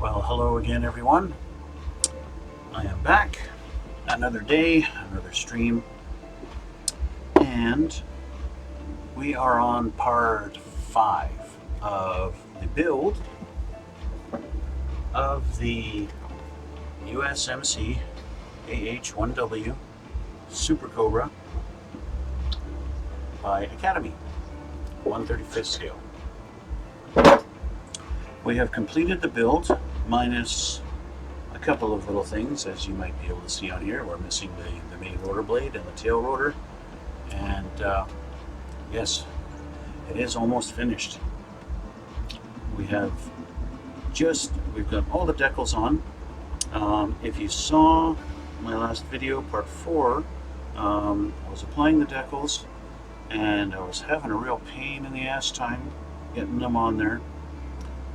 Well, hello again, everyone. I am back. Another day, another stream, and we are on part 5 of the build of the USMC AH-1W Super Cobra by Academy, 1/35th scale. We have completed the build, minus a couple of little things, as you might be able to see on here. We're missing the main rotor blade and the tail rotor, and yes, it is almost finished. We've got all the decals on. If you saw my last video, part 4, I was applying the decals, and I was having a real pain in the ass time getting them on there.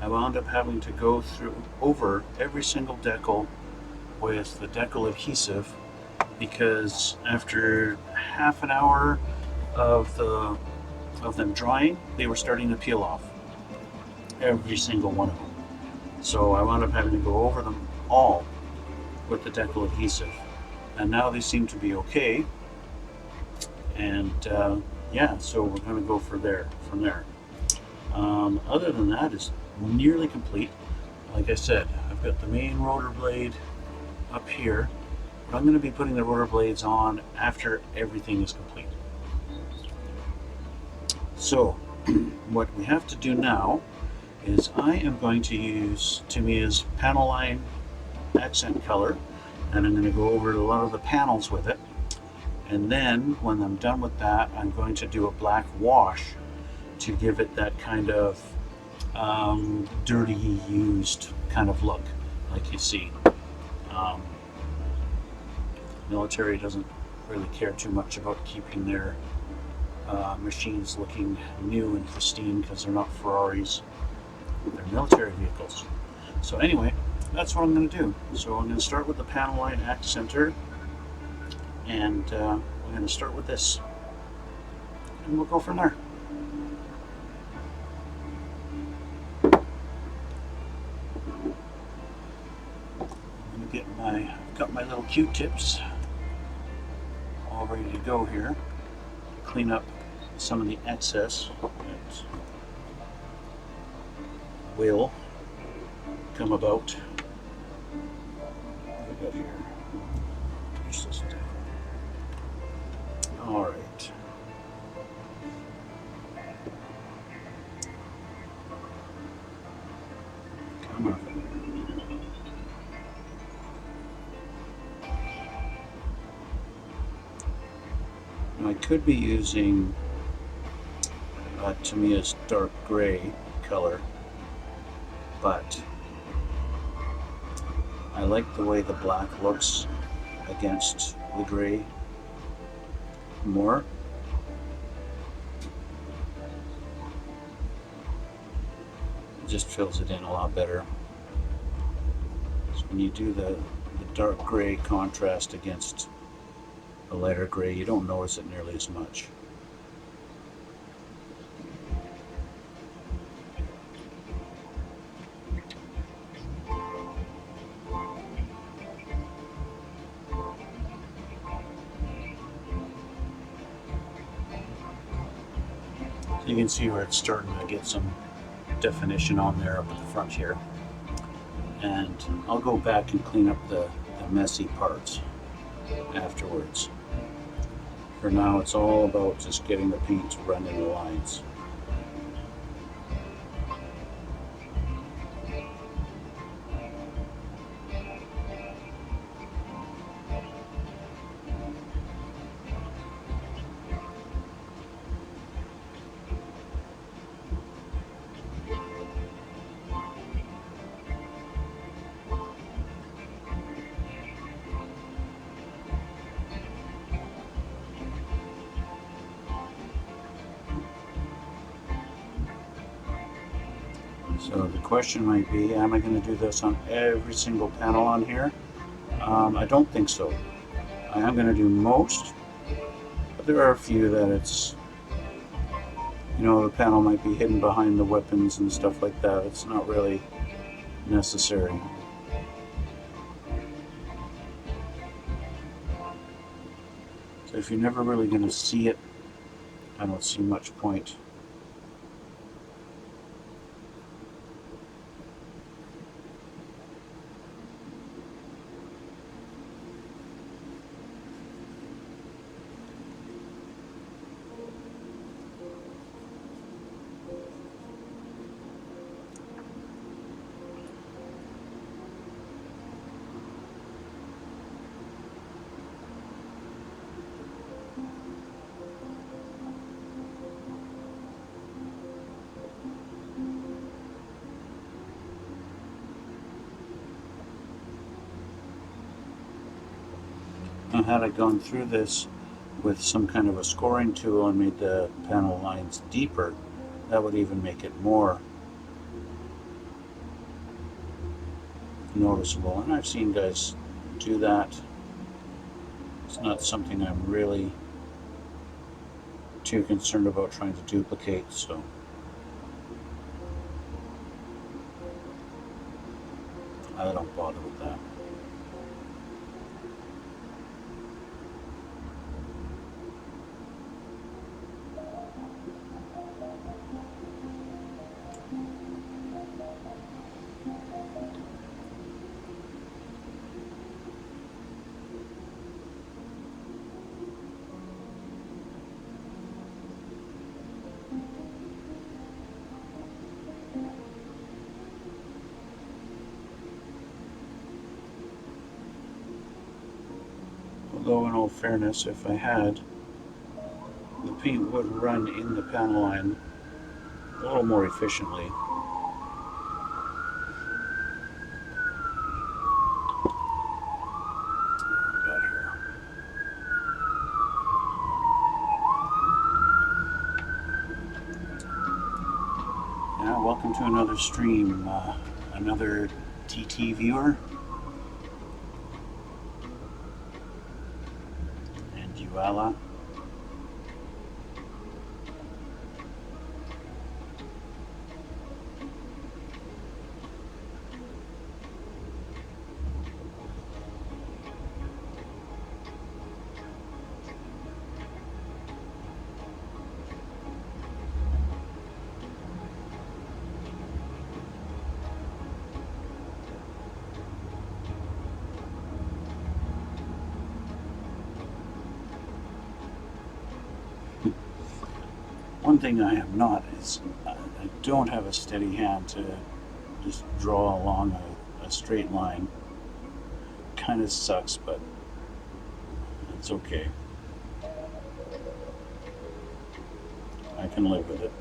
I wound up having to go over every single decal with the decal adhesive, because after half an hour of them drying, they were starting to peel off, every single one of them. So I wound up having to go over them all with the decal adhesive, and now they seem to be okay. And yeah, so we're going to go from there. Other than that, it's nearly complete. Like I said, I've got the main rotor blade up here, but I'm going to be putting the rotor blades on after everything is complete. So what we have to do now is I am going to use Tamiya's panel line accent color, and I'm going to go over a lot of the panels with it, and then when I'm done with that, I'm going to do a black wash to give it that kind of dirty, used kind of look, like you see. Military doesn't really care too much about keeping their machines looking new and pristine, because they're not Ferraris, they're military vehicles. So anyway, that's what I'm going to do. So I'm going to start with the panel line accenter, and I'm going to start with this, and we'll go from there. I've got my little Q-tips all ready to go here. Clean up some of the excess that will come about. What do we got here? Push this down. All right. Come on. I could be using Tamiya's dark gray color, but I like the way the black looks against the gray more. It just fills it in a lot better. So when you do the dark gray contrast against the lighter gray, you don't notice it nearly as much. So you can see where it's starting to get some definition on there up at the front here. And I'll go back and clean up the messy parts afterwards. For now, it's all about just getting the paint to run in the lines. So the question might be, am I going to do this on every single panel on here? I don't think so. I am going to do most, but there are a few that it's, you know, the panel might be hidden behind the weapons and stuff like that. It's not really necessary. So if you're never really going to see it, I don't see much point. Now, had I gone through this with some kind of a scoring tool and made the panel lines deeper, that would even make it more noticeable. And I've seen guys do that. It's not something I'm really too concerned about trying to duplicate, so I don't bother with that. Although in all fairness, if I had, the paint would run in the panel line a little more efficiently. Yeah, welcome to another stream, another TT viewer. And Yuala. One thing I have not is I don't have a steady hand to just draw along a straight line. Kind of sucks, but it's okay. I can live with it.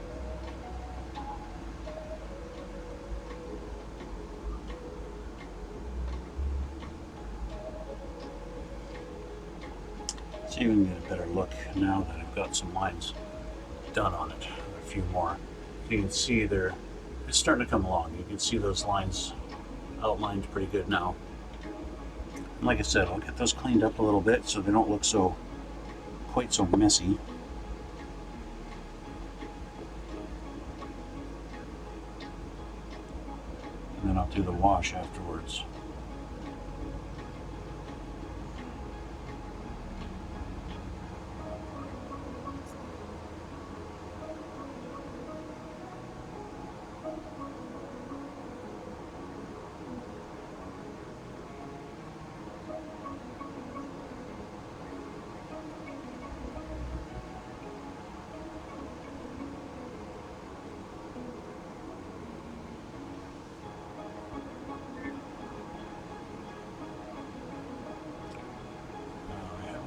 So you can get a better look now that I've got some lines done on it, a few more. You can see it's starting to come along. You can see those lines outlined pretty good now. And like I said, I'll get those cleaned up a little bit so they don't look quite so messy. And then I'll do the wash afterwards.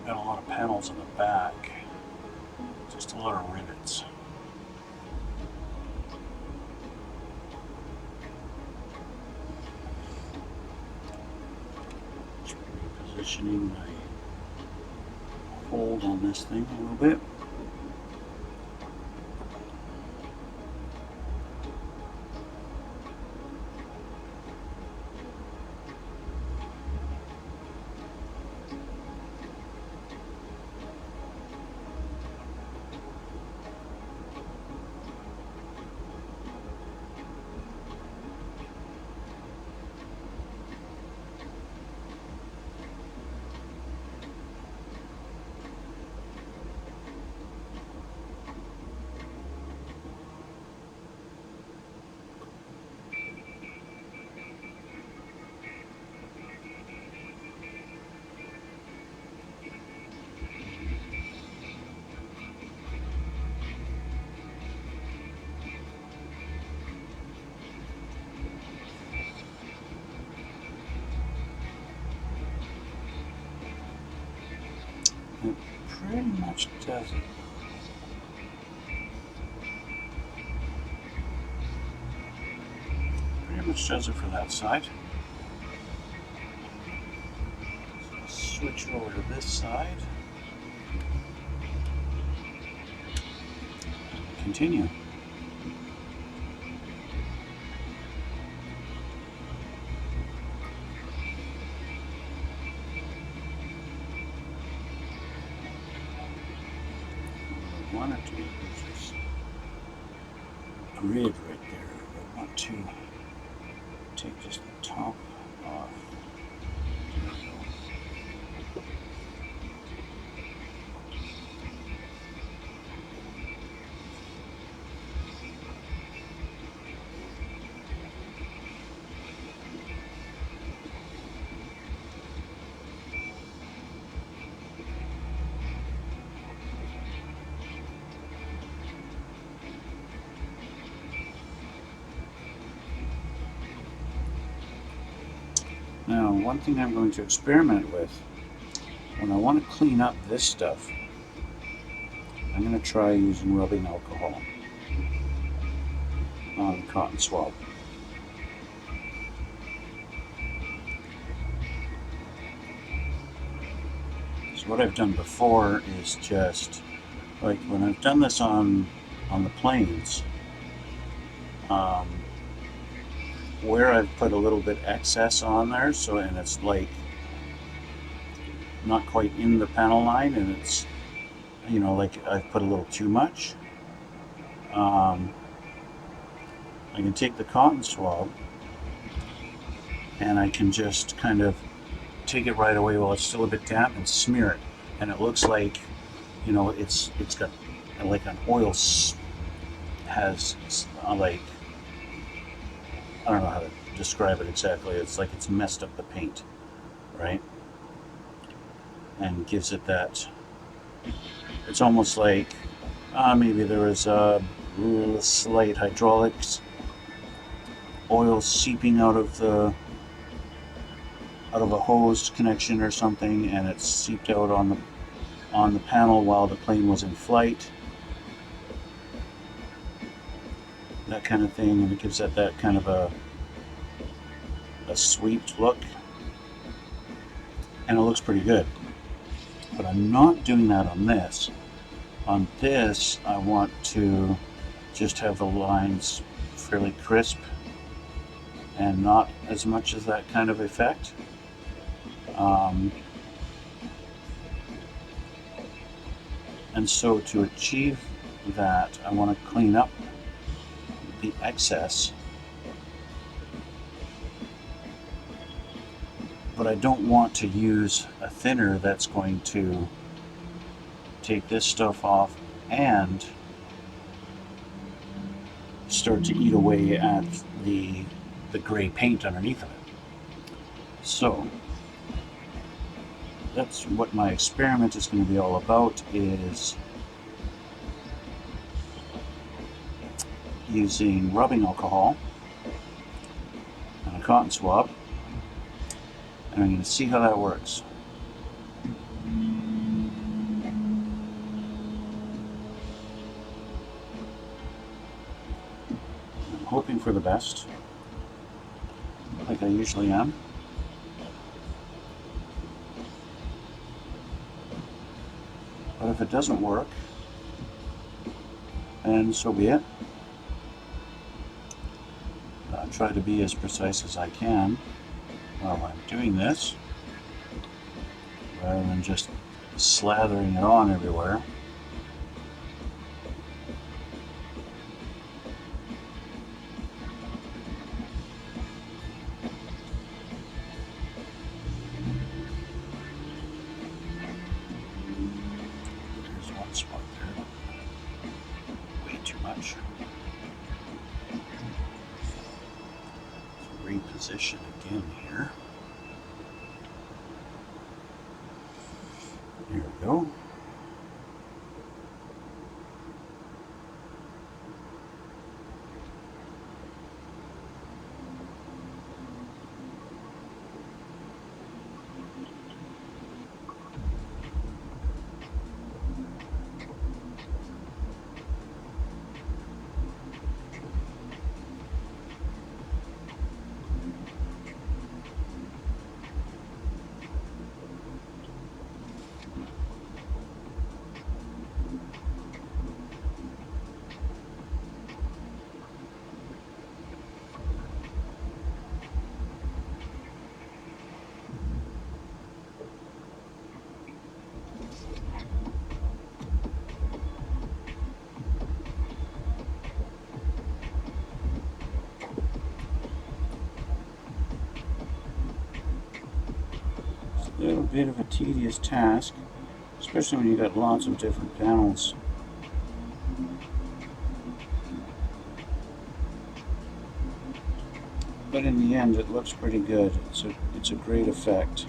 Got a lot of panels in the back, just a lot of rivets. Just repositioning my hold on this thing a little bit. pretty much does it. Pretty much does it for that side. So switch over to this side. Continue. One or two, there's grid right there. I want to take just the top off. There we go. Now, one thing I'm going to experiment with, when I want to clean up this stuff, I'm going to try using rubbing alcohol on cotton swab. So what I've done before is just, like when I've done this on the planes, where I've put a little bit excess on there, so, and it's like not quite in the panel line, and it's, you know, like I've put a little too much, I can take the cotton swab and I can just kind of take it right away while it's still a bit damp and smear it, and it looks like, you know, it's got like an oil has like, I don't know how to describe it exactly. It's like it's messed up the paint, right? And gives it that, it's almost like maybe there was a slight hydraulics oil seeping out of a hose connection or something, and it seeped out on the panel while the plane was in flight. That kind of thing, and it gives that kind of a sweeped look, and it looks pretty good. But I'm not doing that on this. On this, I want to just have the lines fairly crisp and not as much as that kind of effect. And so to achieve that, I want to clean up the excess, but I don't want to use a thinner that's going to take this stuff off and start to eat away at the gray paint underneath of it. So that's what my experiment is going to be all about, is using rubbing alcohol and a cotton swab, and I'm going to see how that works. I'm hoping for the best, like I usually am. But if it doesn't work, then so be it. I'll try to be as precise as I can while I'm doing this, rather than just slathering it on everywhere. There's one spot there. Way too much. Reposition again here. There we go. a little bit of a tedious task, especially when you've got lots of different panels. But in the end, it looks pretty good. It's a great effect.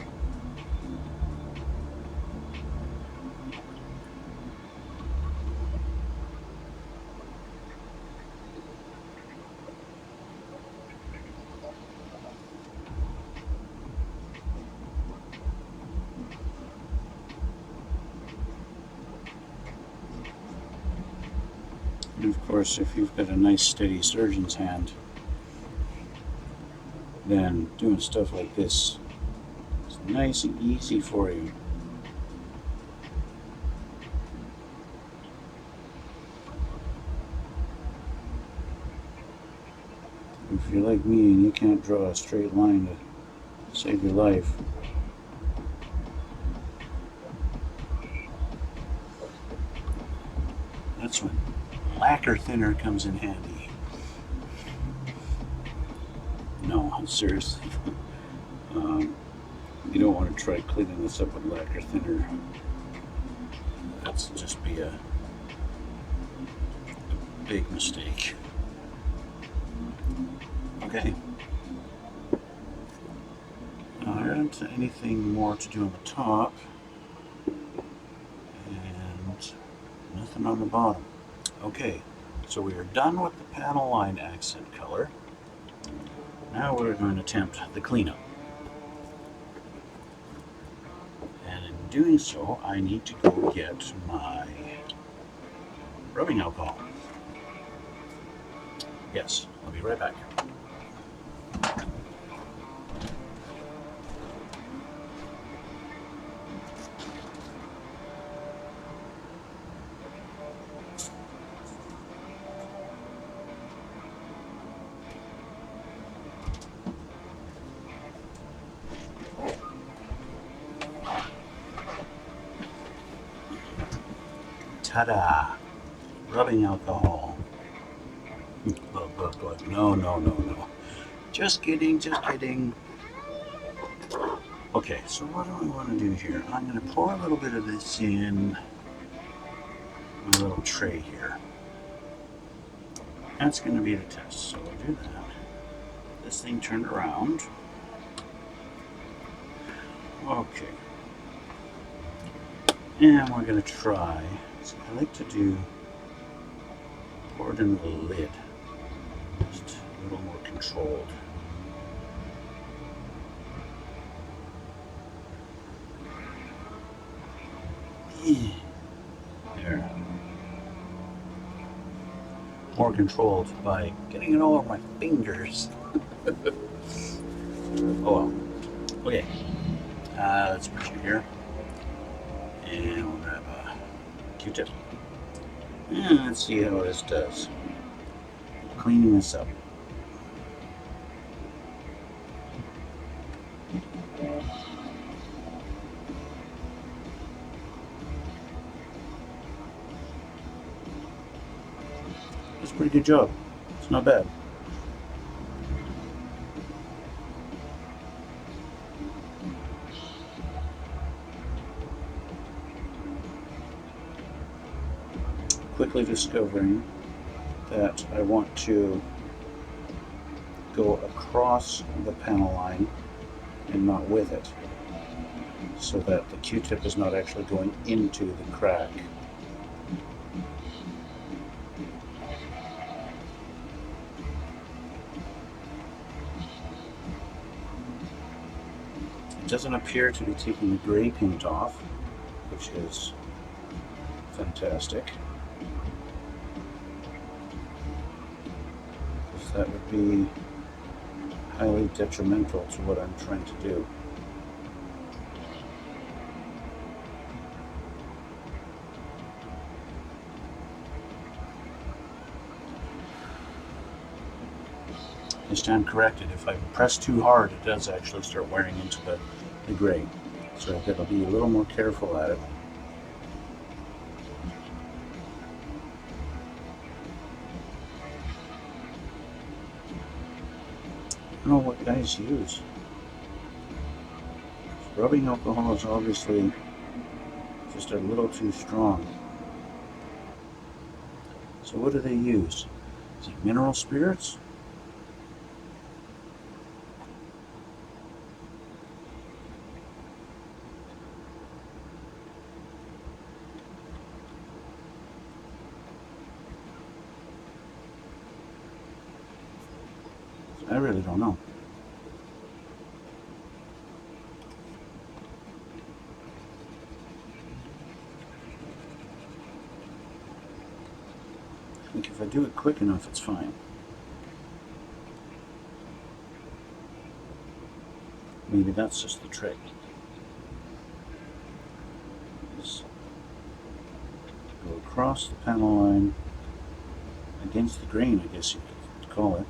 And of course, if you've got a nice steady surgeon's hand, then doing stuff like this is nice and easy for you. If you're like me and you can't draw a straight line to save your life, that's when lacquer thinner comes in handy. No, seriously. You don't want to try cleaning this up with lacquer thinner. That's just be a big mistake. Okay. There isn't anything more to do on the top, and nothing on the bottom. Okay, so we are done with the panel line accent color. Now we're going to attempt the cleanup. And in doing so, I need to go get my rubbing alcohol. Yes, I'll be right back. Ta-da! Rubbing alcohol. No. Just kidding, just kidding. Okay, so what do I want to do here? I'm going to pour a little bit of this in my little tray here. That's going to be the test, so we'll do that. This thing turned around. Okay. And we're going to try. So I like to do pour it in the lid, just a little more controlled. There. More controlled by getting it all over my fingers. Oh well. Okay. Let's push it here. And we'll grab a Q-tip. And let's see how this does. Cleaning this up. That's a pretty good job. It's not bad. Quickly discovering that I want to go across the panel line and not with it, so that the Q-tip is not actually going into the crack. It doesn't appear to be taking the gray paint off, which is fantastic. That would be highly detrimental to what I'm trying to do. I stand corrected. If I press too hard, it does actually start wearing into the gray. So I've got to be a little more careful at it. I don't know what guys use. It's rubbing alcohol is obviously just a little too strong. So what do they use? Is it mineral spirits? I really don't know. I think if I do it quick enough, it's fine. Maybe that's just the trick. Just go across the panel line, against the grain, I guess you could call it.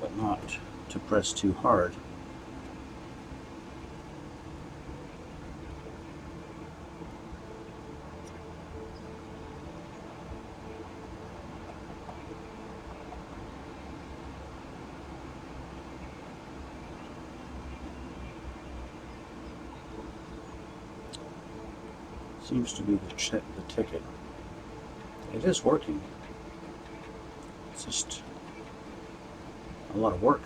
But not to press too hard. Seems to be the ticket. It is working. It's just a lot of work.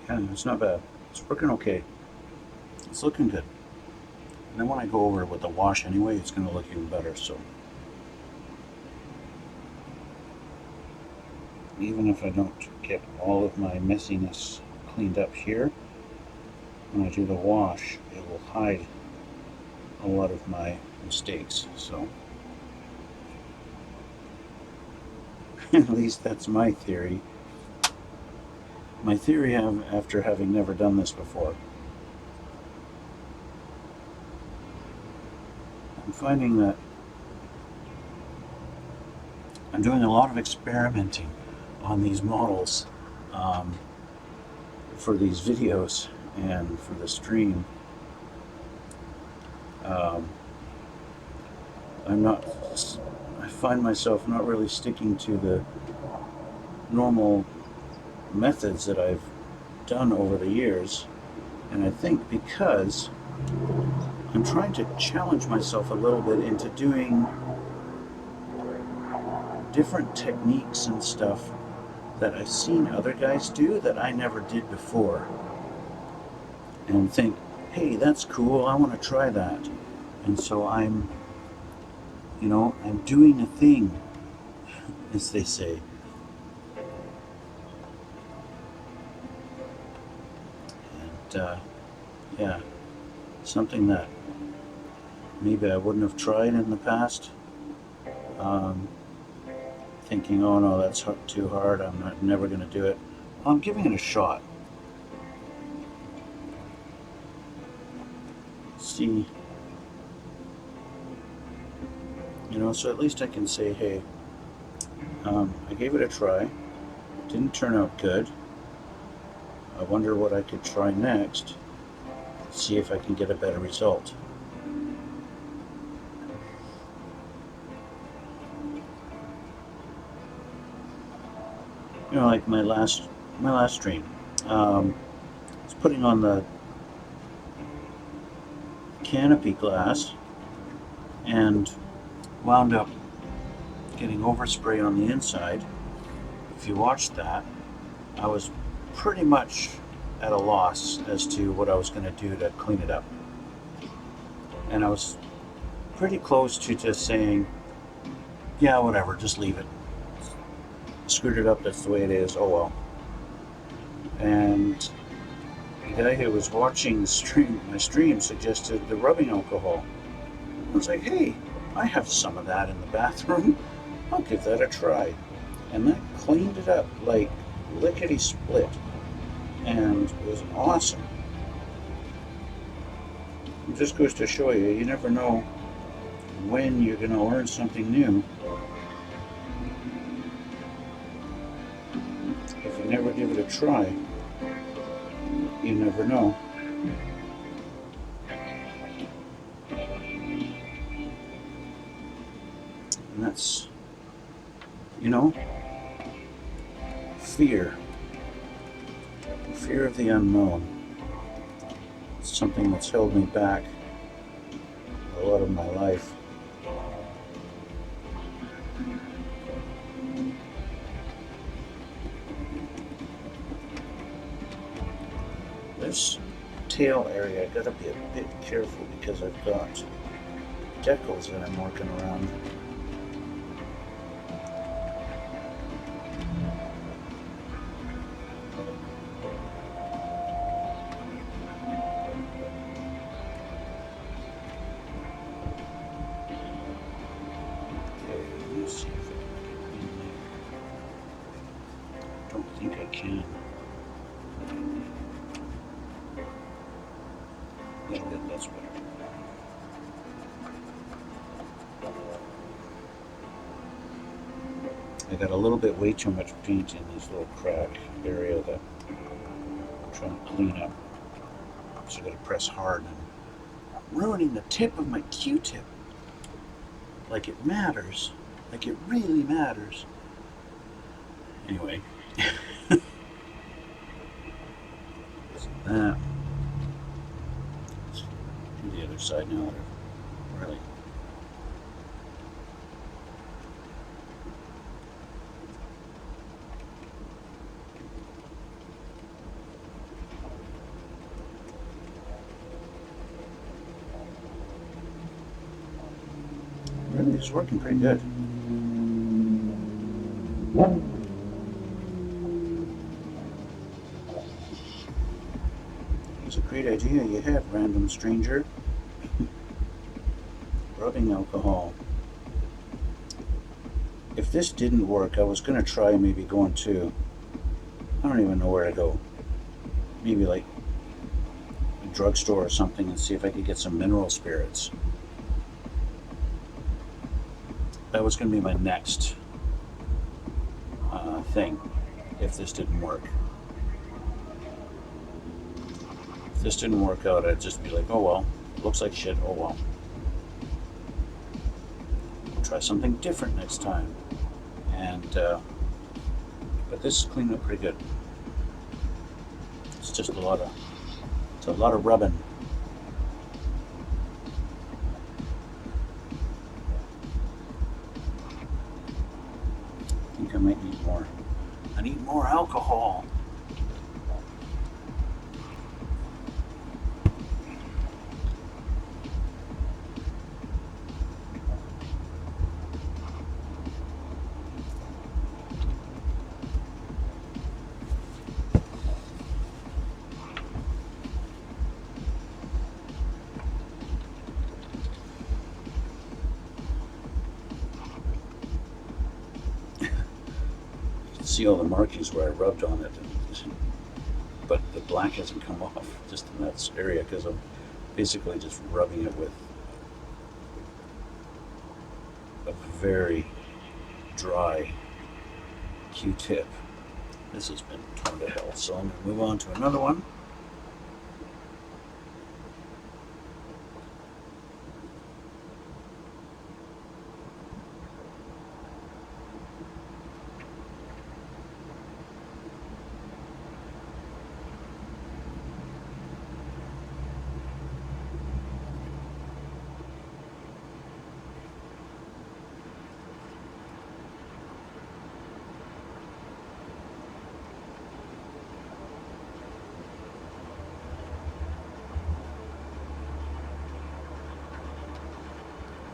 Yeah, it's not bad. It's working okay. It's looking good. And then when I go over it with the wash anyway, it's going to look even better. So even if I don't get all of my messiness cleaned up here, when I do the wash, it will hide a lot of my mistakes. So at least that's my theory. My theory, after having never done this before, I'm finding that I'm doing a lot of experimenting on these models for these videos and for the stream. I find myself not really sticking to the normal methods that I've done over the years, and I think because I'm trying to challenge myself a little bit into doing different techniques and stuff that I've seen other guys do that I never did before, and think, hey, that's cool, I want to try that. And so I'm doing a thing, as they say. Yeah, something that maybe I wouldn't have tried in the past, thinking, oh no, that's too hard, I'm never going to do it. Well, I'm giving it a shot. See, so at least I can say, hey, I gave it a try, it didn't turn out good, I wonder what I could try next, see if I can get a better result. Like my last stream, I was putting on the canopy glass and wound up getting overspray on the inside. If you watched that, I was pretty much at a loss as to what I was going to do to clean it up. And I was pretty close to just saying, yeah, whatever, just leave it. Screwed it up, that's the way it is, oh well. And the guy who was watching my stream suggested the rubbing alcohol. I was like, hey, I have some of that in the bathroom. I'll give that a try. And that cleaned it up like lickety split. And it was awesome. It just goes to show you, you never know when you're going to learn something new. If you never give it a try, you never know. And that's, you know, fear. Fear of the unknown. It's something that's held me back a lot of my life. This tail area, I gotta be a bit careful because I've got decals that I'm working around. I don't think I can. That's better. I got a little bit way too much paint in this little crack area that I'm trying to clean up. So I gotta press hard, and I'm ruining the tip of my Q-tip. Like it matters. Like it really matters. Anyway. That. Let's do the other side now. Really. Really, it's working pretty good. It's a great idea you had, random stranger. Rubbing alcohol. If this didn't work, I was going to try maybe going to, I don't even know where to go. Maybe like a drugstore or something and see if I could get some mineral spirits. That was going to be my next thing if this didn't work. If this didn't work out, I'd just be like, oh well, looks like shit, oh well. I'll try something different next time. And but this is cleaned up pretty good. It's just a lot of rubbing. I think I might need more. I need more alcohol. See all the markings where I rubbed on it, but the black hasn't come off just in that area because I'm basically just rubbing it with a very dry Q-tip. This has been torn to hell, so I'm going to move on to another one.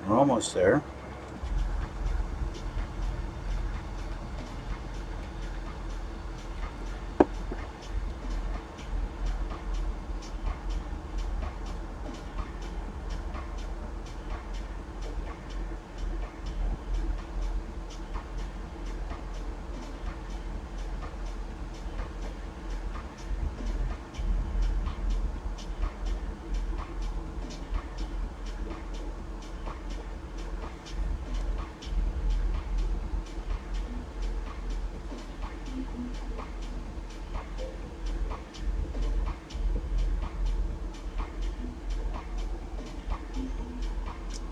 We're almost there.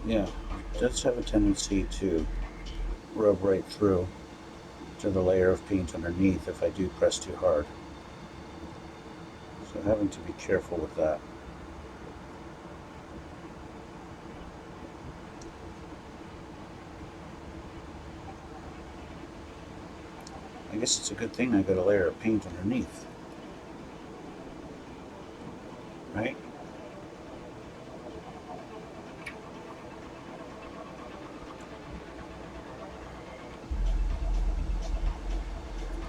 Yeah, it does have a tendency to rub right through to the layer of paint underneath if I do press too hard. So having to be careful with that. I guess it's a good thing I got a layer of paint underneath, right?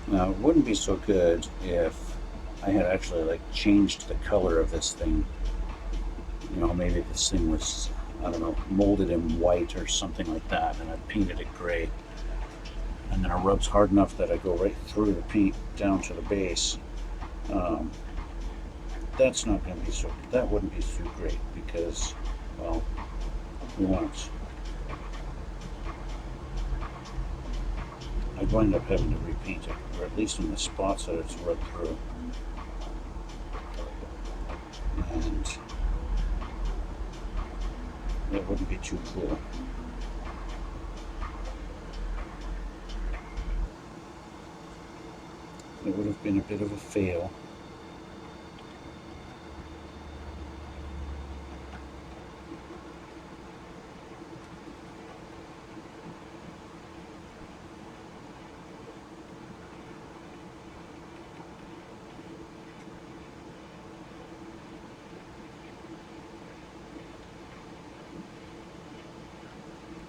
Now, it wouldn't be so good if I had actually like changed the color of this thing. You know, maybe this thing was, I don't know, molded in white or something like that, and I painted it gray. And then it rubs hard enough that I go right through the paint down to the base. Um, that's not going to be so, that wouldn't be too great because, well, we want, I'd wind up having to repaint it, or at least in the spots that it's rubbed through. And that wouldn't be too cool. It would have been a bit of a fail.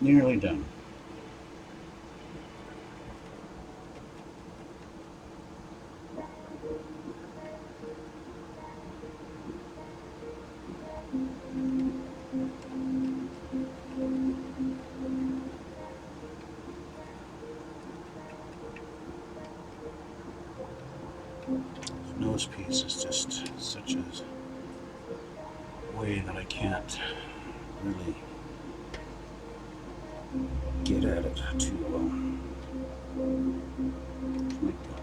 Nearly done. This nose piece is just such a way that I can't really get at it too well. Like that.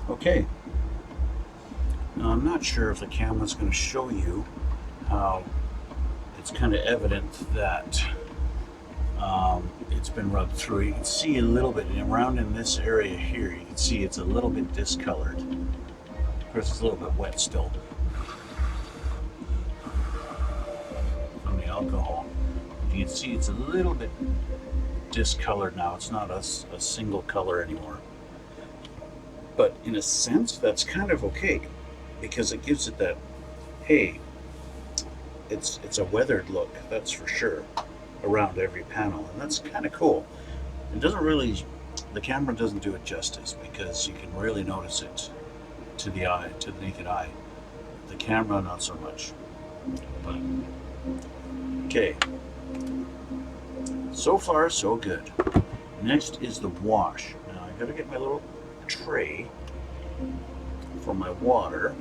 Okay, now I'm not sure if the camera's going to show you how it's kind of evident that it's been rubbed through. You can see a little bit, and around in this area here, you can see it's a little bit discolored. Of course, it's a little bit wet still from the alcohol. You can see it's a little bit discolored now. It's not a single color anymore. But in a sense, that's kind of okay because it gives it that, hey, it's a weathered look, that's for sure, around every panel, and that's kind of cool. It doesn't really, the camera doesn't do it justice because you can really notice it to the eye, to the naked eye. The camera, not so much. But okay, so far so good. Next is the wash. Now I gotta get my little tray for my water.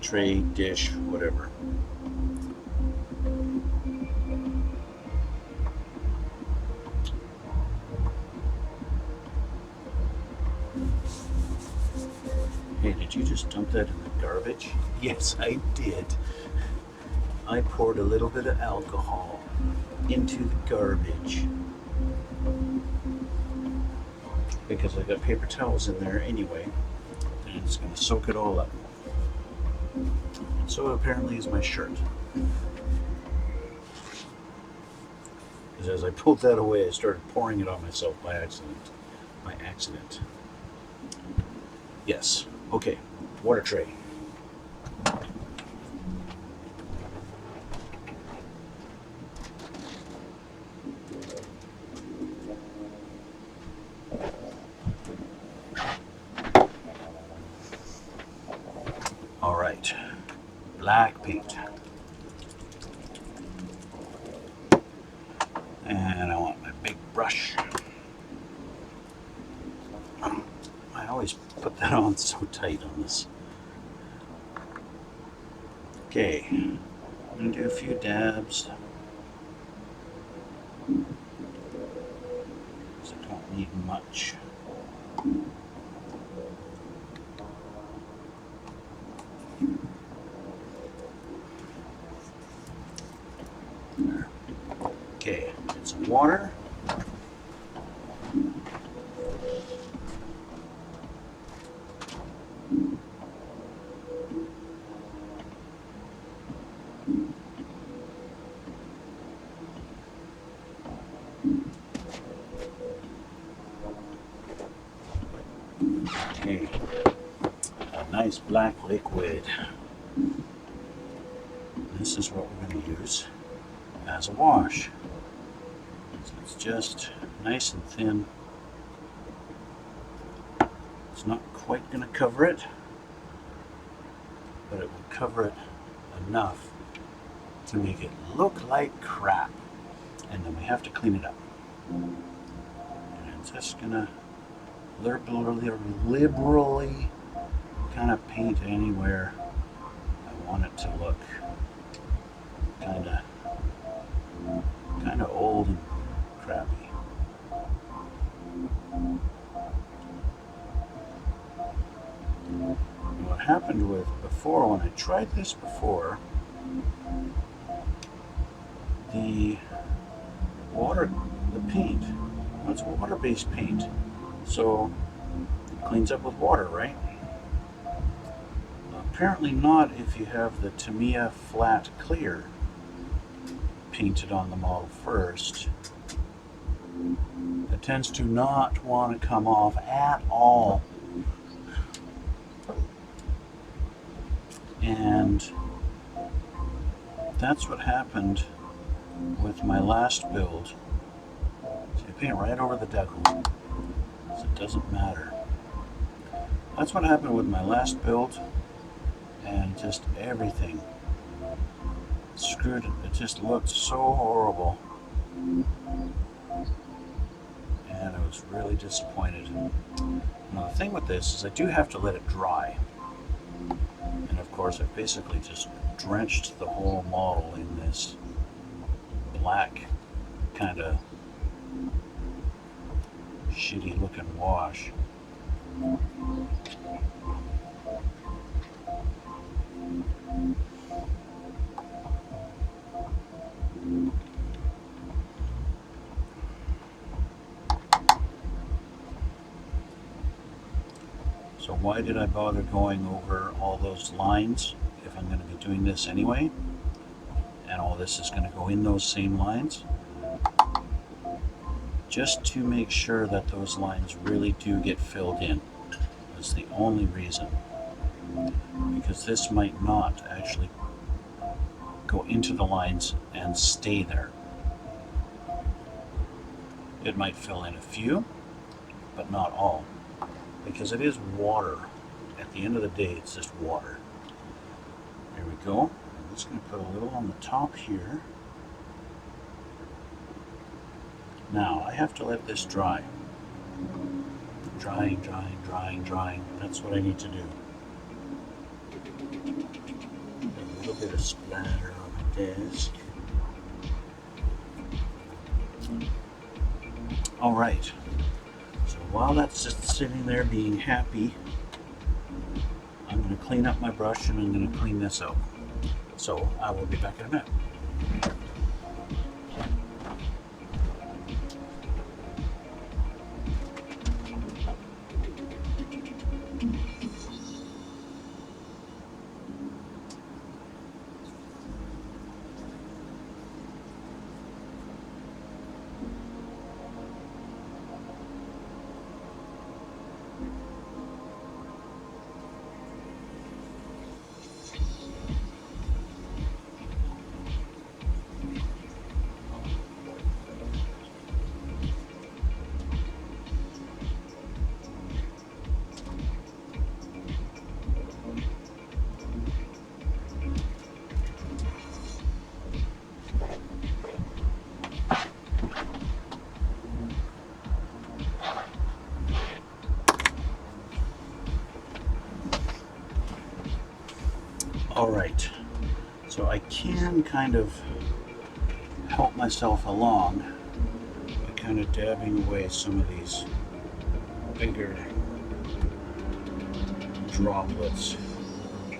Tray, dish, whatever. Hey, did you just dump that in the garbage? Yes, I did. I poured a little bit of alcohol into the garbage because I got paper towels in there anyway, and it's going to soak it all up. So apparently is my shirt. Because as I pulled that away, I started pouring it on myself by accident. By accident. Yes. Okay. Water tray. All right, black paint. And I want my big brush. I always put that on so tight on this. Okay, I'm gonna do a few dabs. Because I don't need much. Okay, get some water. Okay, a nice black liquid. This is what we're going to use as a wash. So it's just nice and thin. It's not quite going to cover it, but it will cover it enough to make it look like crap. And then we have to clean it up. And I'm just going to liberally kind of paint anywhere I want it to look kind of old and crappy. And what happened with before, when I tried this before, the paint, well, it's water-based paint, so it cleans up with water, right? Apparently not if you have the Tamiya flat clear painted on the model first. It tends to not want to come off at all. And that's what happened with my last build. So you paint right over the decal, so it doesn't matter. That's what happened with my last build, and just everything screwed. It just looked so horrible, and I was really disappointed. Now the thing with this is I do have to let it dry, and of course I've basically just drenched the whole model in this black kind of shitty looking wash. So why did I bother going over all those lines if I'm going to be doing this anyway? And all this is going to go in those same lines? Just to make sure that those lines really do get filled in. That's the only reason. Because this might not actually go into the lines and stay there. It might fill in a few, but not all. Because it is water. At the end of the day, it's just water. There we go. I'm just going to put a little on the top here. Now, I have to let this dry. Drying, drying, drying, drying. That's what I need to do. A little bit of splatter on the desk. Alright. So while that's just sitting there being happy, I'm going to clean up my brush and I'm going to clean this out. So I will be back in a minute. Alright, so I can kind of help myself along by kind of dabbing away some of these bigger droplets. That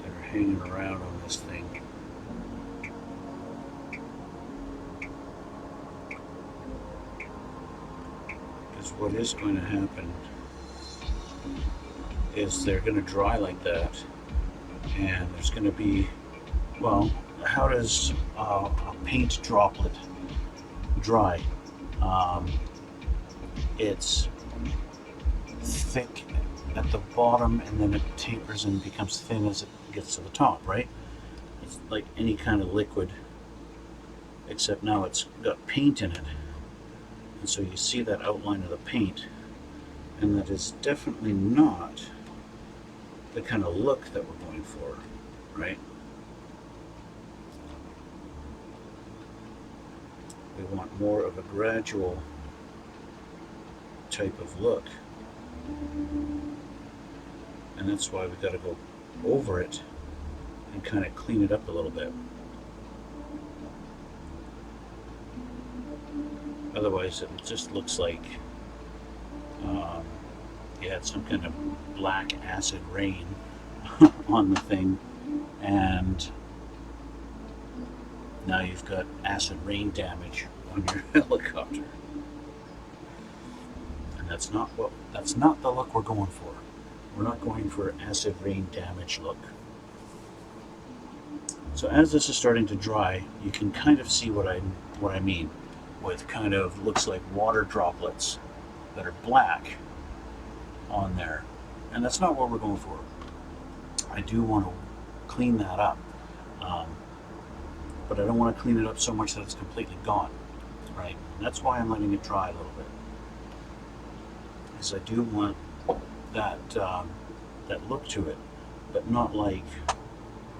are hanging around on this thing. Because what is going to happen is they're going to dry like that, and there's going to be, well, how does a paint droplet dry? It's thick at the bottom, and then it tapers and becomes thin as it gets to the top, right? It's like any kind of liquid, except now it's got paint in it. And so you see that outline of the paint, and that is definitely not the kind of look that we're going for, right? We want more of a gradual type of look. And that's why we got to go over it and kind of clean it up a little bit. Otherwise it just looks like you had some kind of black acid rain on the thing, and now you've got acid rain damage on your helicopter. And that's not the look we're going for. We're not going for acid rain damage look. So as this is starting to dry, you can kind of see what I mean with kind of looks like water droplets that are black on there. And that's not what we're going for. I do want to clean that up, but I don't want to clean it up so much that it's completely gone, right? And that's why I'm letting it dry a little bit, because I do want that that look to it, but not like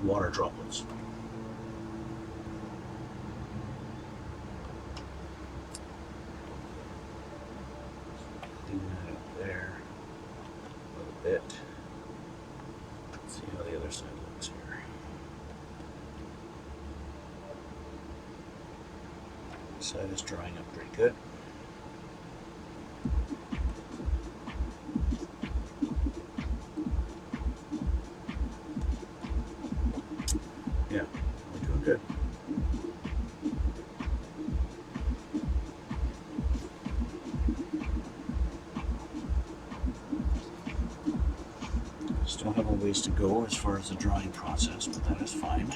water droplets. Clean that up there a little bit. Let's see how the other side looks here. This side is drying up pretty good. Yeah, we're doing good. Still have a ways to go as far as the drying process, but that is fine.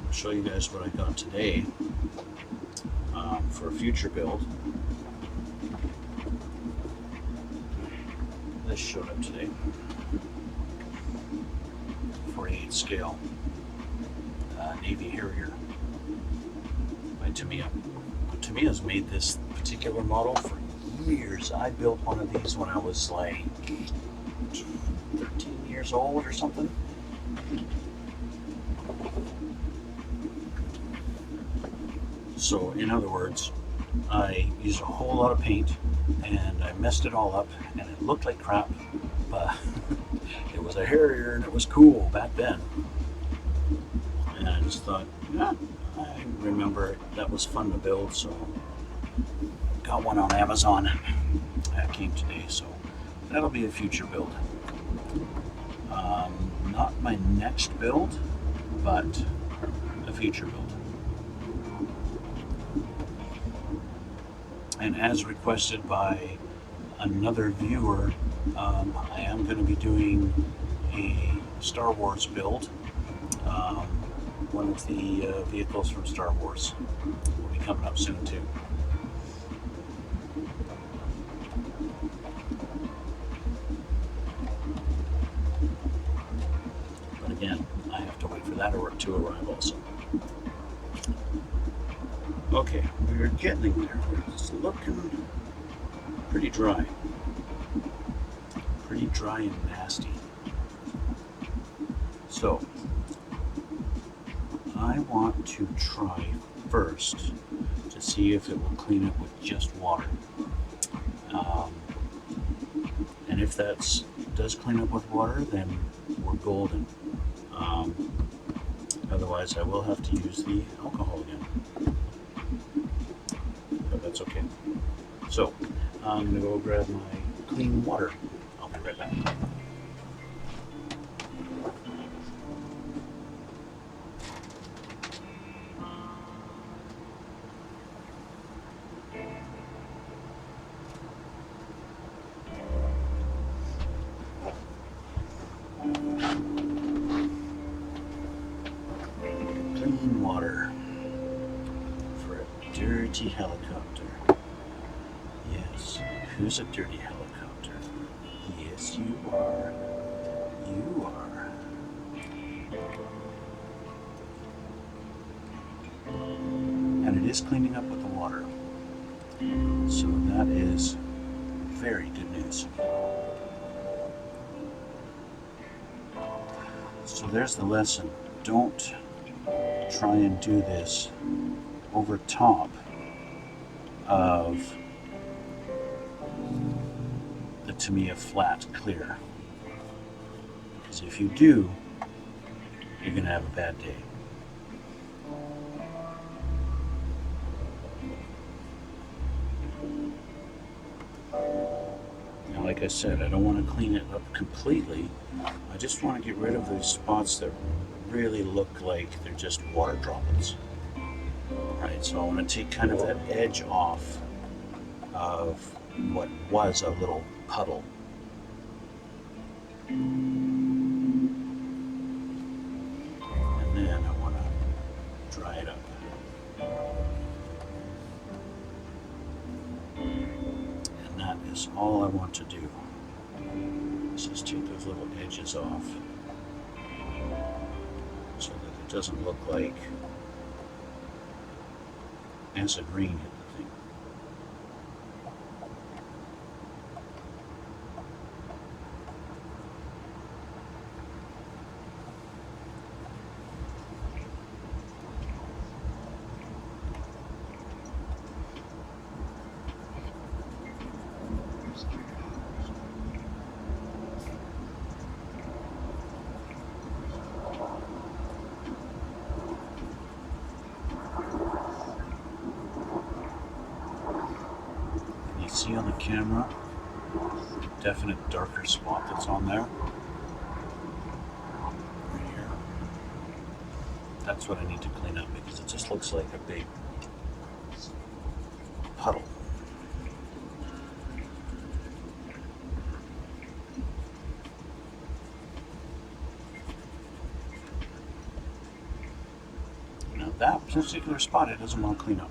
I'll show you guys what I got today for a future build. This showed up today. 48 scale Navy Harrier by Tamiya. Tamiya's made this particular model for years. I built one of these when I was like 13 years old or something. So in other words, I used a whole lot of paint and I messed it all up and it looked like crap, but it was a Harrier and it was cool back then. And I just thought, yeah, I remember that was fun to build, so got one on Amazon that came today, so that'll be a future build. Not my next build, but a future build. And as requested by another viewer, I am going to be doing a Star Wars build. One of the vehicles from Star Wars will be coming up soon too. But again, I have to wait for that to arrive also. Okay, we're getting there. It's looking pretty dry. Pretty dry and nasty. So, I want to try first to to see if it will clean up with just water. And if that does clean up with water, then we're golden. Otherwise, I will have to use the alcohol again. But that's okay. So, I'm going to go grab my clean water. I'll be right back. Clean water for a dirty helicopter. Yes, who's a dirty helicopter? Yes, you are. You are. And it is cleaning up with the water. So that is very good news. So there's the lesson. Don't try and do this over top of the Tamiya flat clear. Because if you do, you're going to have a bad day. Now, like I said, I don't want to clean it up completely. I just want to get rid of those spots that really look like they're just water droplets. Right, so I want to take kind of that edge off of what was a little puddle. And then I want to dry it up. And that is all I want to do. Is just take those little edges off so that it doesn't look like acid rain hit the thing. See on the camera, definite darker spot that's on there. Right here. That's what I need to clean up because it just looks like a big puddle. Now that particular spot it doesn't want to clean up.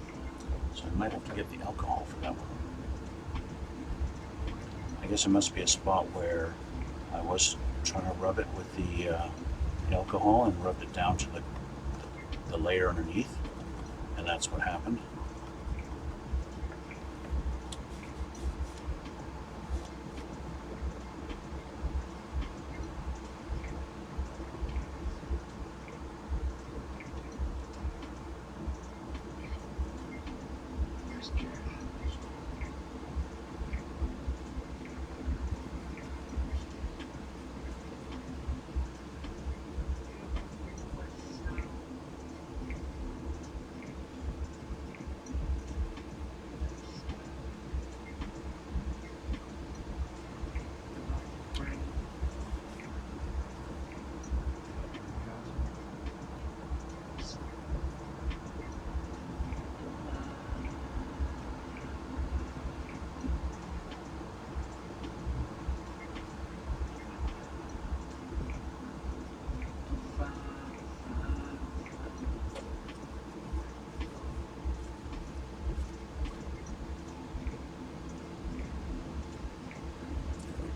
So I might have to get the alcohol for that one. I guess it must be a spot where I was trying to rub it with the alcohol and rubbed it down to the layer underneath, and that's what happened.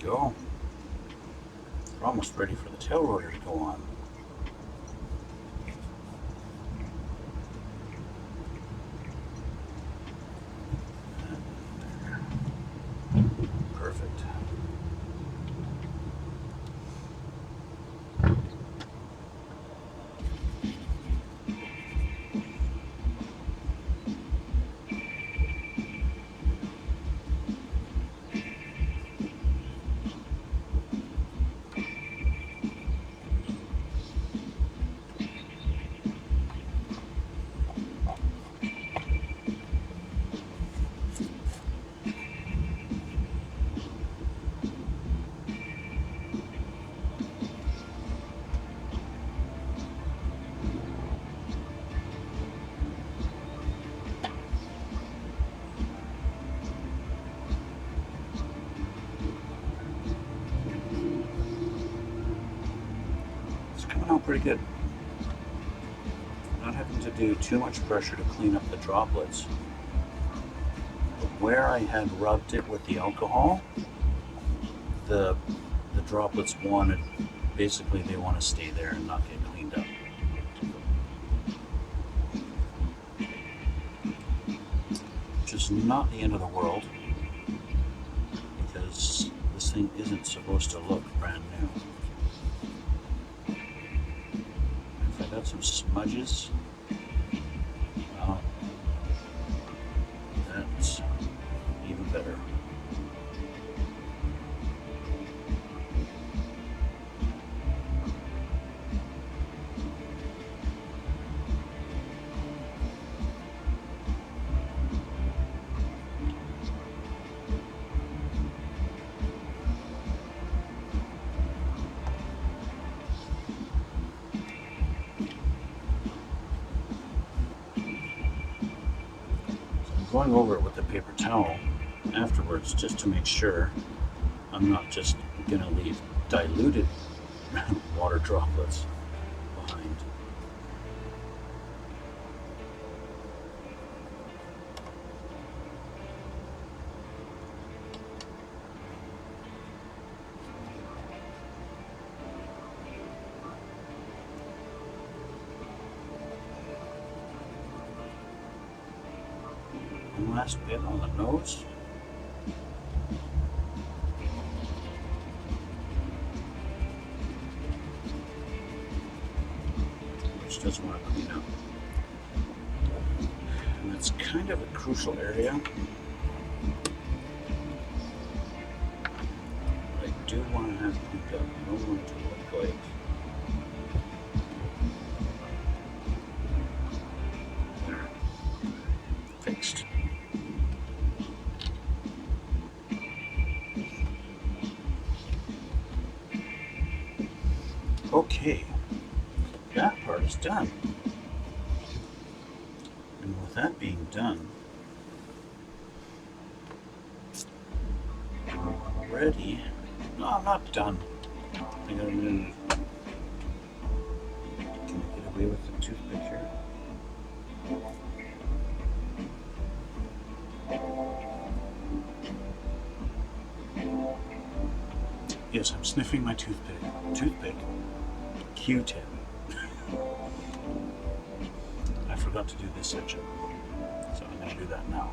Go. We're almost ready for the tail rotor to go on. Perfect. out pretty good. Not having to do too much pressure to clean up the droplets. But where I had rubbed it with the alcohol, the droplets wanted, basically they want to stay there and not get cleaned up. Which is not the end of the world, because this thing isn't supposed to look brand new. If I got some smudges, well, that's even better. Going over it with a paper towel afterwards just to make sure I'm not just gonna leave diluted water droplets behind. One last bit on the nose. Which does want to clean up. And that's kind of a crucial area. But I do want to have cleaned up. I don't want it to look like they're fixed. Okay, that part is done. And with that being done, I'm ready. No, I'm not done. I gotta move. Can I get away with the toothpick here? Yes, I'm sniffing my toothpick. Q-tip. I forgot to do this section, so I'm going to do that now.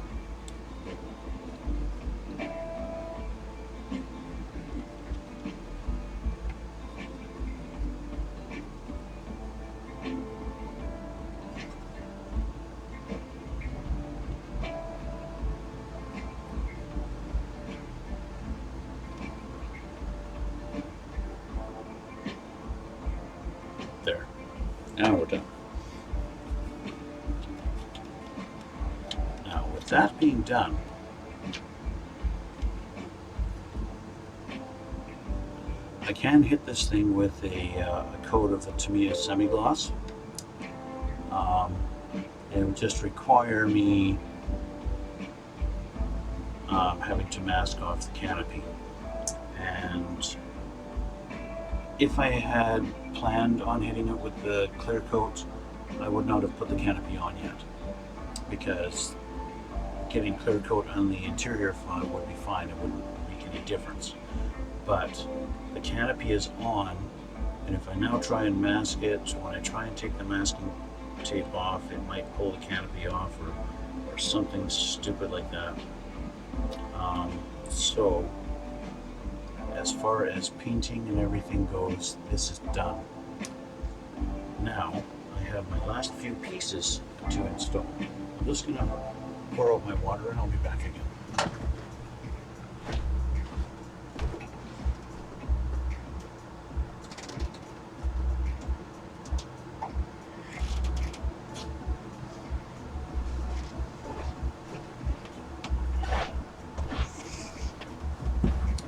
There. Now we're done. Now, with that being done, I can hit this thing with a coat of the Tamiya semi-gloss. It would just require me having to mask off the canopy. And if I had planned on hitting it with the clear coat, I would not have put the canopy on yet, because getting clear coat on the interior would be fine. It wouldn't make any difference. But the canopy is on, and if I now try and mask it, when I try and take the masking tape off, it might pull the canopy off or something stupid like that. So as far as painting and everything goes, this is done. Now I have my last few pieces to install. I'm just gonna pour out my water and I'll be back again.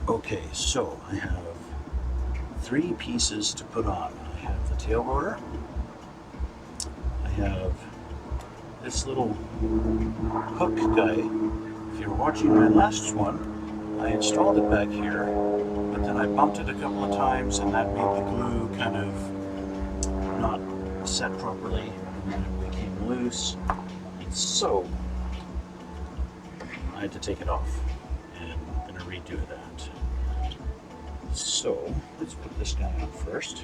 Okay, so I have 3 pieces to put on. I have the tail rotor, I have this little hook guy. If you were watching my last one, I installed it back here, but then I bumped it a couple of times and that made the glue kind of set properly, and then it came loose, and so I had to take it off, and I'm going to redo that. So let's put this guy on first.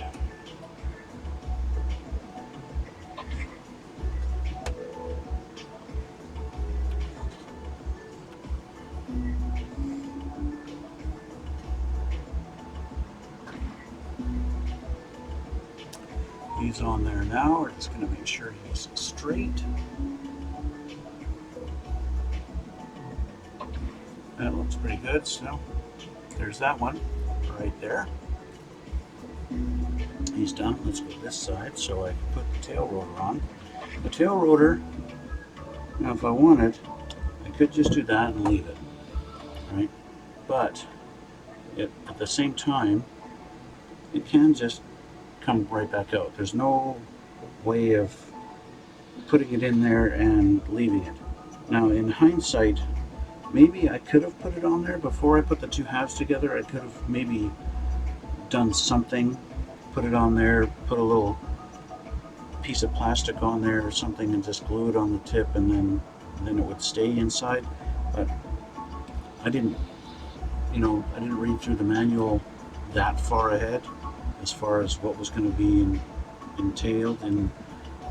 He's on there now. We're just going to make sure he's straight. That looks pretty good. So there's that one right there. He's done. Let's go this side so I can put the tail rotor on. The tail rotor, now if I wanted, I could just do that and leave it, right? But at the same time, it can just come right back out. There's no way of putting it in there and leaving it. Now in hindsight, maybe I could have put it on there before I put the two halves together. I could have maybe done something, put it on there, put a little piece of plastic on there or something and just glue it on the tip, and then it would stay inside. But I didn't read through the manual that far ahead as far as what was going to be entailed in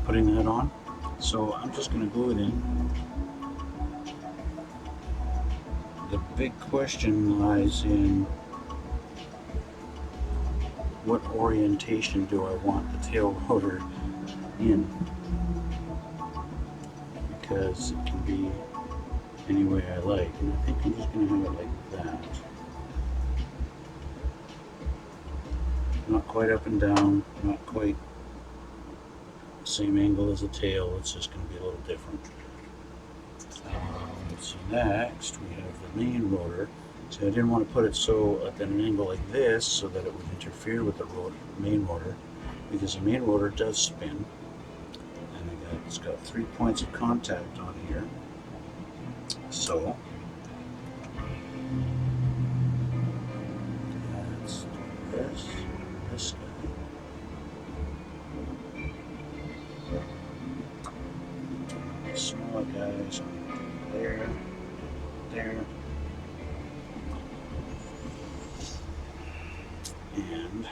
putting that on. So I'm just going to glue it in. The big question lies in what orientation do I want the tail rotor in, because it can be any way I like, and I think I'm just going to have it like that. Not quite up and down, not quite the same angle as the tail, it's just going to be a little different. So next we have the main rotor. So I didn't want to put it so at an angle like this so that it would interfere with the main rotor, because the main rotor does spin, and it's got 3 points of contact on here. So that's this guy. Small guys there, and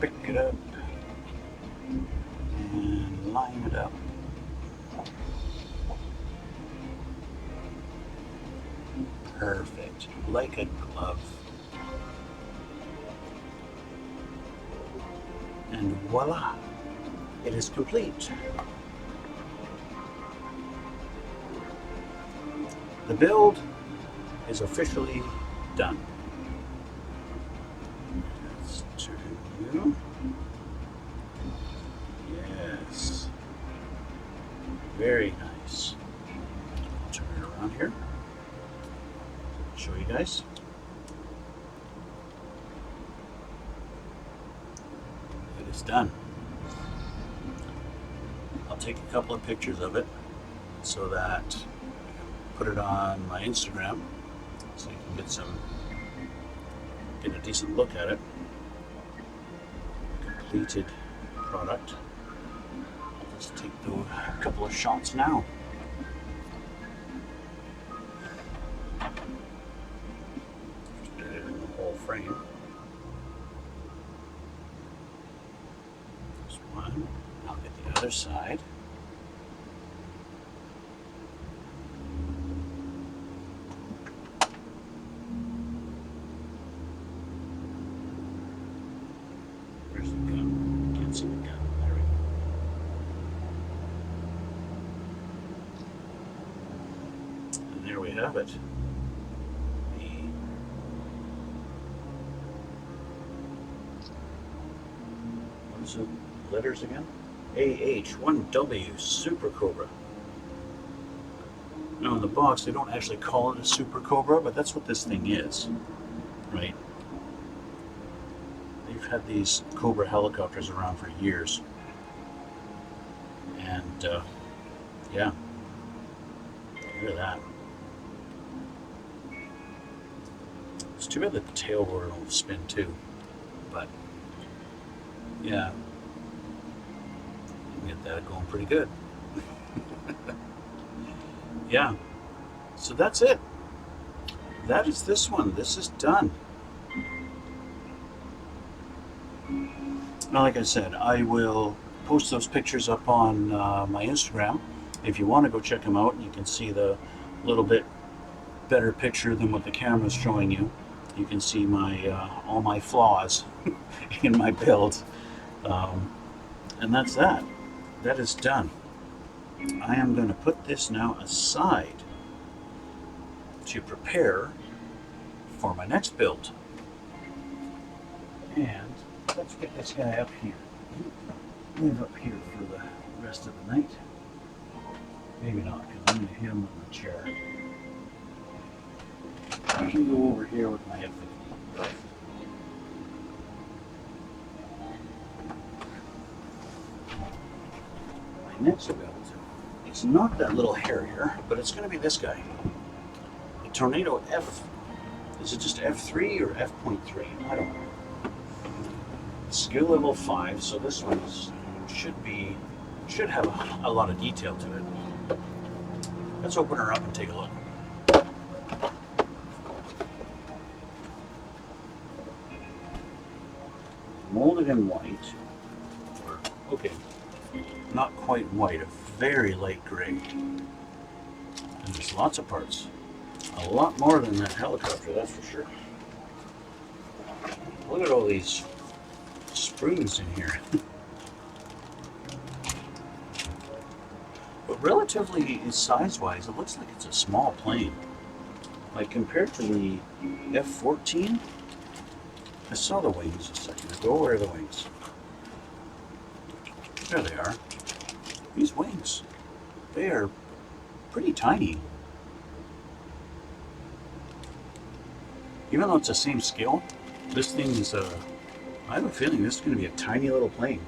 pick it up and line it up. Perfect, like a glove. And voila, it is complete. The build is officially done. Let's turn you. Yes. Very nice. I'll turn it around here. Show you guys. It is done. I'll take a couple of pictures of it so that put it on my Instagram so you can get a decent look at it. Completed product. I'll just take a couple of shots now. Get it in the whole frame. There's one. I'll get the other side. There we have it. What is the letters again? AH-1W Super Cobra. Now in the box they don't actually call it a Super Cobra, but that's what this thing is, right? They've had these Cobra helicopters around for years, and yeah, look at that. It's too bad that the tail rotor will spin too, but yeah, Get that going pretty good. Yeah, so that's it. That is this one. This is done. Now, like I said, I will post those pictures up on my Instagram. If you want to go check them out, you can see the little bit better picture than what the camera's showing you. You can see my all my flaws in my build. And that's that. That is done. I am going to put this now aside to prepare for my next build. And let's get this guy up here. Live up here for the rest of the night. Maybe not, because I'm going to hit him with the chair. I can go over here with my F50. My next build, it's not that little Harrier, but it's going to be this guy. The Tornado F. Is it just F3 or F.3? I don't know. Skill level 5, so this one should have a lot of detail to it. Let's open her up and take a look. Molded in white. Okay, not quite white, a very light gray. And there's lots of parts. A lot more than that helicopter, that's for sure. Look at all these sprues in here. But relatively, size-wise, it looks like it's a small plane. Like compared to the F-14, I saw the wings a second ago. Where are the wings? There they are. These wings, they are pretty tiny. Even though it's the same scale, this thing is I have a feeling this is going to be a tiny little plane.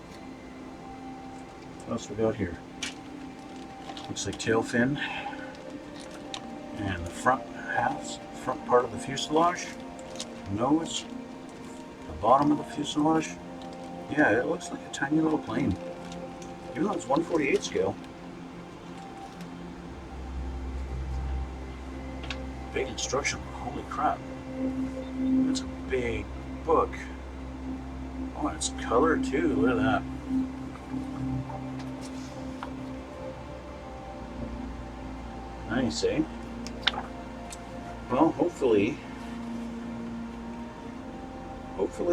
What else we got here? Looks like tail fin. And the front part of the fuselage. Nose. The bottom of the fuselage. Yeah, it looks like a tiny little plane. Even though it's 1/48 scale. Big instruction. Holy crap. That's a big book. Oh, and it's color too. Look at that. Nice, eh? Well, hopefully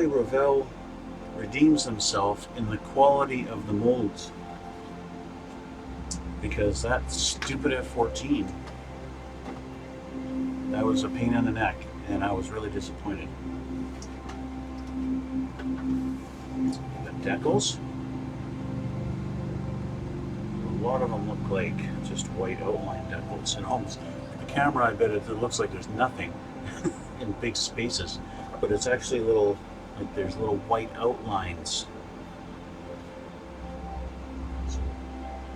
Revell redeems himself in the quality of the molds. Because that stupid F-14, that was a pain in the neck, and I was really disappointed. The decals, a lot of them look like just white outline decals, and almost the camera, I bet it looks like there's nothing in big spaces, but it's actually little, like there's little white outlines. So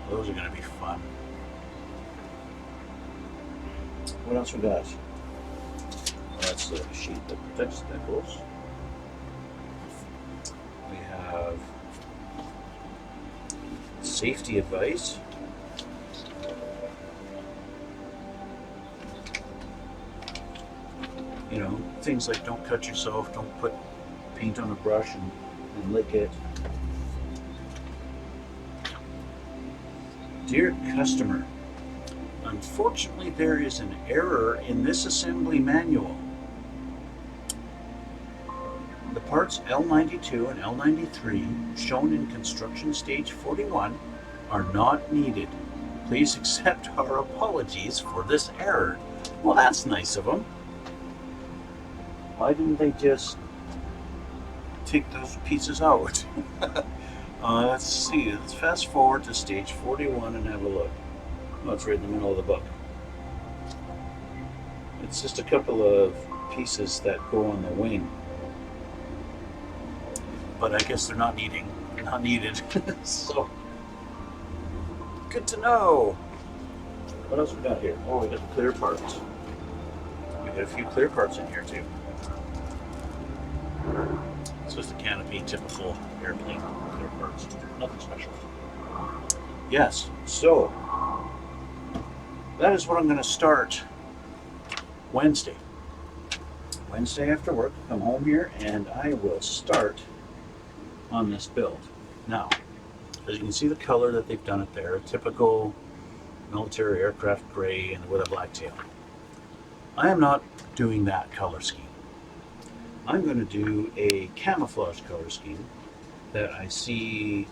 those are going to be fun. What else we got? That's the sheet that protects decals. We have safety advice. You know, things like don't cut yourself, don't put paint on a brush and lick it. Dear customer, unfortunately there is an error in this assembly manual. The parts L92 and L93 shown in construction stage 41 are not needed. Please accept our apologies for this error. Well, that's nice of them. Why didn't they just take those pieces out? Let's see, let's fast forward to stage 41 and have a look. Oh, it's right in the middle of the book. It's just a couple of pieces that go on the wing. But I guess they're not needed. So, good to know. What else we got here? Oh, we got the clear parts. We got a few clear parts in here too. It's just a canopy, typical airplane clear parts. Nothing special. Yes, so that is what I'm going to start Wednesday. Wednesday after work, come home here and I will start on this build. Now, as you can see the color that they've done it there, a typical military aircraft gray and with a black tail. I am not doing that color scheme. I'm going to do a camouflage color scheme that I see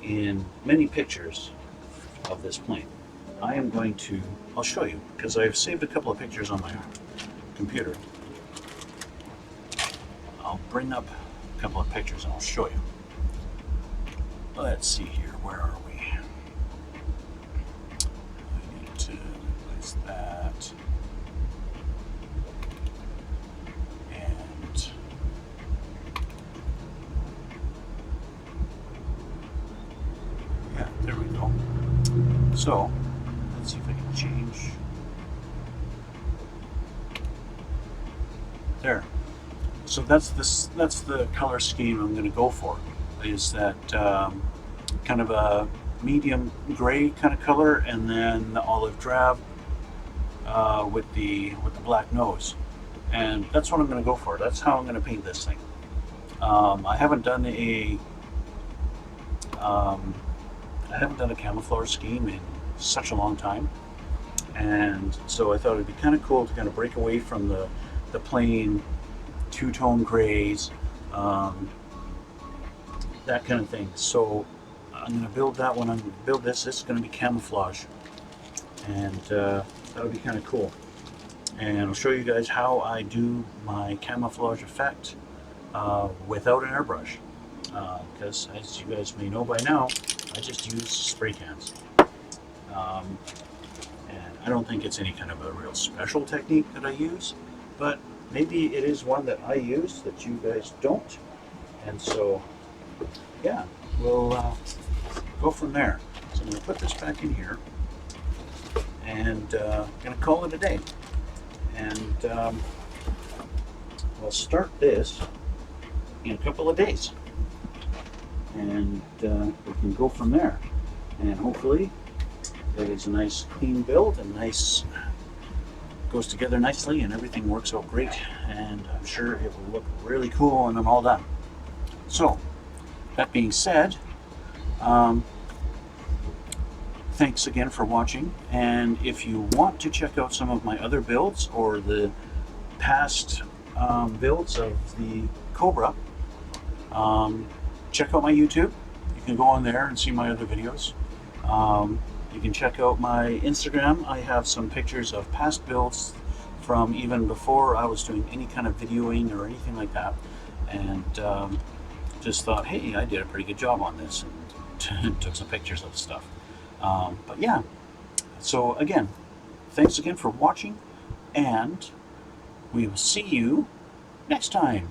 in many pictures of this plane. I am going to, I'll show you, because I've saved a couple of pictures on my computer. I'll bring up a couple of pictures and I'll show you. Let's see here, where are we? I need to replace that. And yeah, there we go. So, let's see if I can change. There. So that's the color scheme I'm going to go for. Is that kind of a medium gray kind of color, and then the olive drab with the black nose, and that's what I'm going to go for. That's how I'm going to paint this thing. I haven't done a camouflage scheme in such a long time, and so I thought it'd be kind of cool to kind of break away from the plain two-tone grays. That kind of thing. So I'm going to build that one. I'm going to build this. This is going to be camouflage, and that'll be kind of cool. And I'll show you guys how I do my camouflage effect without an airbrush. Because as you guys may know by now, I just use spray cans. And I don't think it's any kind of a real special technique that I use, but maybe it is one that I use that you guys don't. And so yeah, we'll go from there. So I'm going to put this back in here and going to call it a day. And we'll start this in a couple of days. And we can go from there. And hopefully it is a nice clean build and nice, goes together nicely and everything works out great. And I'm sure it will look really cool when I'm all done. So, that being said, thanks again for watching, and if you want to check out some of my other builds or the past builds of the Cobra, check out my YouTube. You can go on there and see my other videos. You can check out my Instagram. I have some pictures of past builds from even before I was doing any kind of videoing or anything like that, and just thought, hey, I did a pretty good job on this, and took some pictures of the stuff. But yeah, so again, thanks again for watching, and we will see you next time.